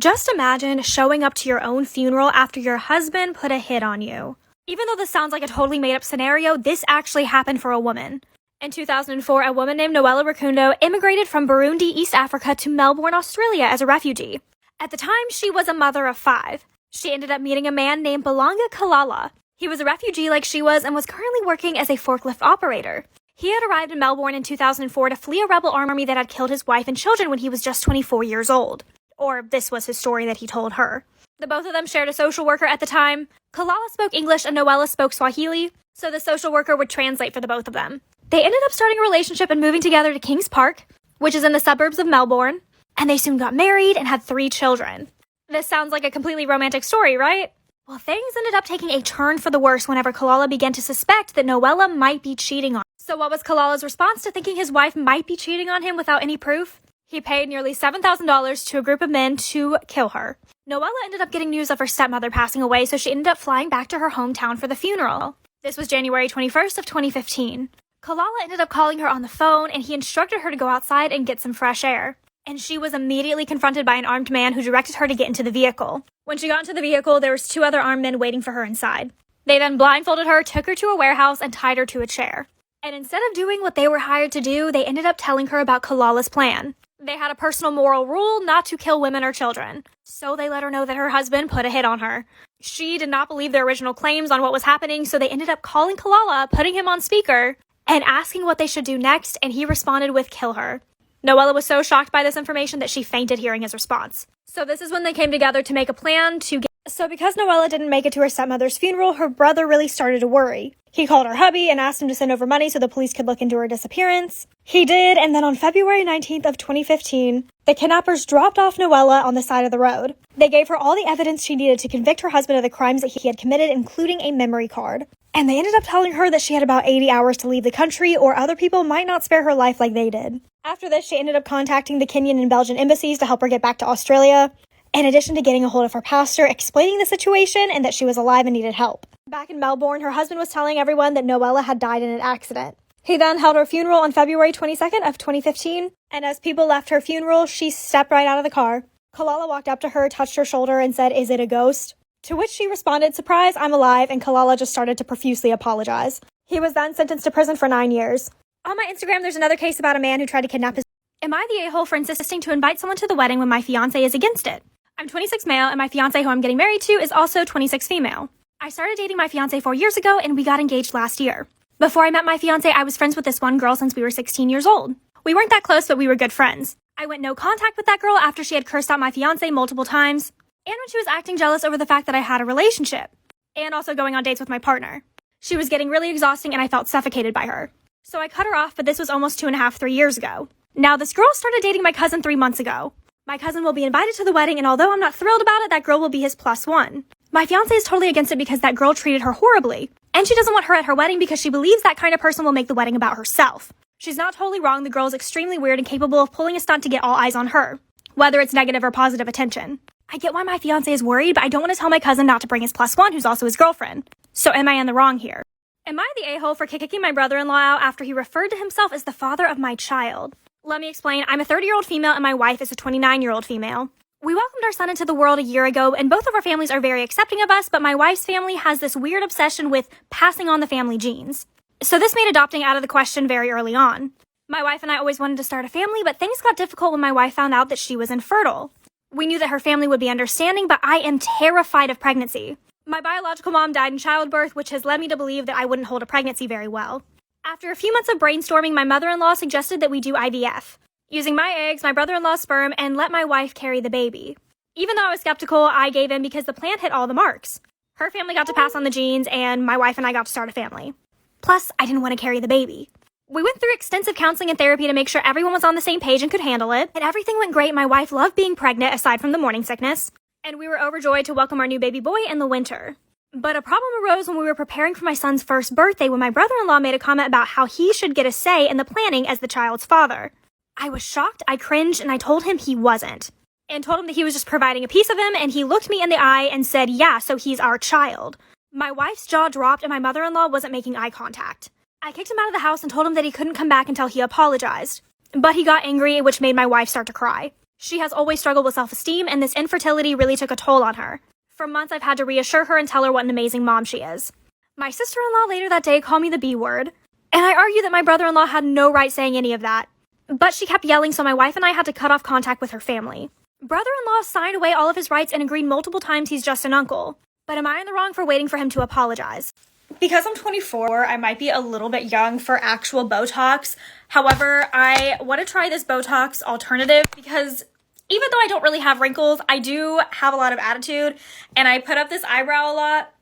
Just imagine showing up to your own funeral after your husband put a hit on you. Even though this sounds like a totally made-up scenario, this actually happened for a woman. In 2004, a woman named Noella Rukundo immigrated from Burundi, East Africa to Melbourne, Australia as a refugee. At the time, she was a mother of 5. She ended up meeting a man named Balanga Kalala. He was a refugee like she was and was currently working as a forklift operator. He had arrived in Melbourne in 2004 to flee a rebel army that had killed his wife and children when he was just 24 years old. Or this was his story that he told her. The both of them shared a social worker at the time. Kalala spoke English and Noella spoke Swahili, so the social worker would translate for the both of them. They ended up starting a relationship and moving together to Kings Park, which is in the suburbs of Melbourne, and they soon got married and had 3 children. This sounds like a completely romantic story, right? Well, things ended up taking a turn for the worse whenever Kalala began to suspect that Noella might be cheating on him. So what was Kalala's response to thinking his wife might be cheating on him without any proof? He paid nearly $7,000 to a group of men to kill her. Noella ended up getting news of her stepmother passing away, so she ended up flying back to her hometown for the funeral. This was January 21st of 2015. Kalala ended up calling her on the phone, and he instructed her to go outside and get some fresh air. And she was immediately confronted by an armed man who directed her to get into the vehicle. When she got into the vehicle, there was 2 other armed men waiting for her inside. They then blindfolded her, took her to a warehouse, and tied her to a chair. And instead of doing what they were hired to do, they ended up telling her about Kalala's plan. They had a personal moral rule not to kill women or children. So they let her know that her husband put a hit on her. She did not believe their original claims on what was happening, so they ended up calling Kalala, putting him on speaker, and asking what they should do next, and he responded with kill her. Noella was so shocked by this information that she fainted hearing his response. So this is when they came together to make a plan to get... So because Noella didn't make it to her stepmother's funeral, her brother really started to worry. He called her hubby and asked him to send over money so the police could look into her disappearance. He did, and then on February 19th of 2015, the kidnappers dropped off Noella on the side of the road. They gave her all the evidence she needed to convict her husband of the crimes that he had committed, including a memory card. And they ended up telling her that she had about 80 hours to leave the country, or other people might not spare her life like they did. After this, she ended up contacting the Kenyan and Belgian embassies to help her get back to Australia, in addition to getting a hold of her pastor, explaining the situation and that she was alive and needed help. Back in Melbourne, her husband was telling everyone that Noella had died in an accident. He then held her funeral on February 22nd of 2015, and as people left her funeral, she stepped right out of the car. Kalala walked up to her, touched her shoulder, and said, "Is it a ghost?" To which she responded, "Surprise, I'm alive," and Kalala just started to profusely apologize. He was then sentenced to prison for 9 years. On my Instagram, there's another case about a man who tried to kidnap his... Am I the a-hole for insisting to invite someone to the wedding when my fiancé is against it? I'm 26 male, and my fiancé who I'm getting married to is also 26 female. I started dating my fiancé 4 years ago, and we got engaged last year. Before I met my fiancé, I was friends with this one girl since we were 16 years old. We weren't that close, but we were good friends. I went no contact with that girl after she had cursed out my fiancé multiple times, and when she was acting jealous over the fact that I had a relationship, and also going on dates with my partner. She was getting really exhausting, and I felt suffocated by her. So I cut her off, but this was almost 2.5, 3 years ago. Now, this girl started dating my cousin 3 months ago. My cousin will be invited to the wedding, and although I'm not thrilled about it, that girl will be his +1. My fiancé is totally against it because that girl treated her horribly, and she doesn't want her at her wedding because she believes that kind of person will make the wedding about herself. She's not totally wrong. The girl is extremely weird and capable of pulling a stunt to get all eyes on her, whether it's negative or positive attention. I get why my fiancé is worried, but I don't want to tell my cousin not to bring his +1, who's also his girlfriend. So am I in the wrong here? Am I the a-hole for kicking my brother-in-law out after he referred to himself as the father of my child? Let me explain. I'm a 30-year-old female and my wife is a 29-year-old female. We welcomed our son into the world a year ago, and both of our families are very accepting of us, but my wife's family has this weird obsession with passing on the family genes. So this made adopting out of the question very early on. My wife and I always wanted to start a family, but things got difficult when my wife found out that she was infertile. We knew that her family would be understanding, but I am terrified of pregnancy. My biological mom died in childbirth, which has led me to believe that I wouldn't hold a pregnancy very well. After a few months of brainstorming, my mother-in-law suggested that we do IVF, using my eggs, my brother-in-law's sperm, and let my wife carry the baby. Even though I was skeptical, I gave in because the plan hit all the marks. Her family got to pass on the genes, and my wife and I got to start a family. Plus, I didn't want to carry the baby. We went through extensive counseling and therapy to make sure everyone was on the same page and could handle it, and everything went great. My wife loved being pregnant, aside from the morning sickness, and we were overjoyed to welcome our new baby boy in the winter. But a problem arose when we were preparing for my son's first birthday when my brother-in-law made a comment about how he should get a say in the planning as the child's father. I was shocked, I cringed, and I told him he wasn't. And told him that he was just providing a piece of him, and he looked me in the eye and said, "Yeah, so he's our child." My wife's jaw dropped and my mother-in-law wasn't making eye contact. I kicked him out of the house and told him that he couldn't come back until he apologized. But he got angry, which made my wife start to cry. She has always struggled with self-esteem, and this infertility really took a toll on her. For months, I've had to reassure her and tell her what an amazing mom she is. My sister-in-law later that day called me the B word, and I argued that my brother-in-law had no right saying any of that. But she kept yelling, so my wife and I had to cut off contact with her family. Brother-in-law signed away all of his rights and agreed multiple times he's just an uncle. But am I in the wrong for waiting for him to apologize? Because I'm 24, I might be a little bit young for actual Botox. However, I want to try this Botox alternative because even though I don't really have wrinkles, I do have a lot of attitude. And I put up this eyebrow a lot.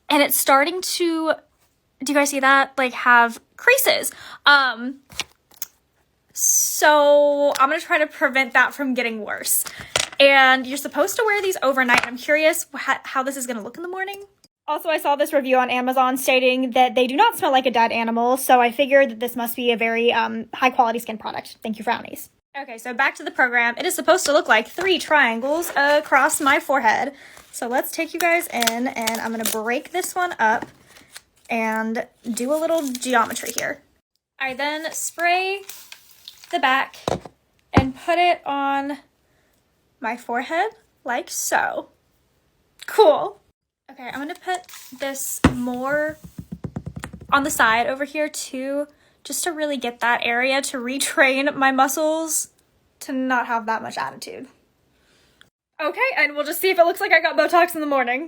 And it's starting to, do you guys see that? Like, have creases. So I'm going to try to prevent that from getting worse. And you're supposed to wear these overnight. I'm curious how this is going to look in the morning. Also, I saw this review on Amazon stating that they do not smell like a dead animal, so I figured that this must be a very high-quality skin product. Thank you, Frownies. Okay, so back to the program. It is supposed to look like 3 triangles across my forehead. So let's take you guys in, and I'm going to break this one up and do a little geometry here. I then spray the back and put it on my forehead like so. Cool. Okay, I'm going to put this more on the side over here too, just to really get that area to retrain my muscles to not have that much attitude. Okay, and we'll just see if it looks like I got Botox in the morning.